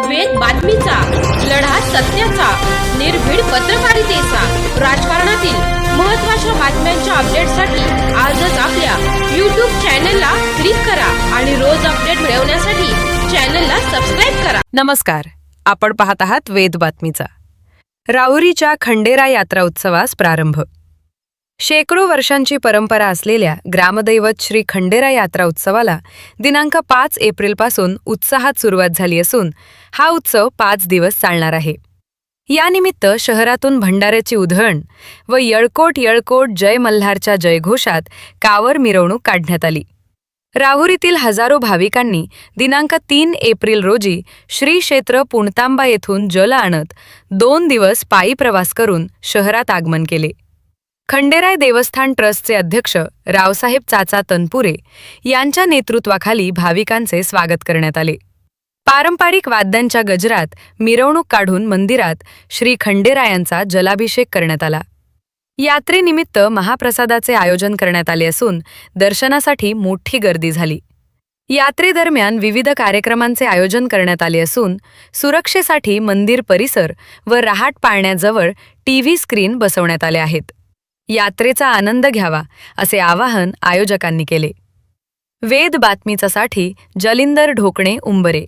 वेद बातमीचा, लढा सत्याचा, निर्भीड पत्रकारितेचा, राजकारणातील महत्त्वाच्या बातम्यांच्या अपडेटसाठी आजच आपल्या YouTube चॅनलला क्लिक करा आणि रोज अपडेट मिळवण्यासाठी चॅनलला सबस्क्राइब करा. नमस्कार, आपण पाहत आहात वेद बातमीचा. राहुरीच्या खंडेरा यात्रा उत्सवास प्रारंभ. शेकडो वर्षांची परंपरा असलेल्या ग्रामदैवत श्री खंडेरा यात्रा उत्सवाला दिनांक 5 एप्रिलपासून उत्साहात सुरुवात झाली असून हा उत्सव 5 दिवस चालणार आहे. यानिमित्त शहरातून भंडाऱ्याची उधळण व यळकोट यळकोट जय मल्हारच्या जयघोषात कावर मिरवणूक काढण्यात आली. राहुरीतील हजारो भाविकांनी दिनांक 3 एप्रिल रोजी श्री क्षेत्र पुणतांबा येथून जल आणत 2 दिवस पायी प्रवास करून शहरात आगमन केले. खंडेराय देवस्थान ट्रस्टचे अध्यक्ष रावसाहेब चाचा तनपुरे यांच्या नेतृत्वाखाली भाविकांचे स्वागत करण्यात आले. पारंपरिक वाद्यांच्या गजरात मिरवणूक काढून मंदिरात श्री खंडेरायांचा जलाभिषेक करण्यात आला. यात्रेनिमित्त महाप्रसादाचे आयोजन करण्यात आले असून दर्शनासाठी मोठी गर्दी झाली. यात्रेदरम्यान विविध कार्यक्रमांचे आयोजन करण्यात आले असून सुरक्षेसाठी मंदिर परिसर व रहाट पाळण्याजवळ टीव्ही स्क्रीन बसवण्यात आले आहेत. यात्रेचा आनंद घ्यावा असे आवाहन आयोजकांनी केले. वेद बातमीचासाठी जलिंदर ढोकणे, उंबरे.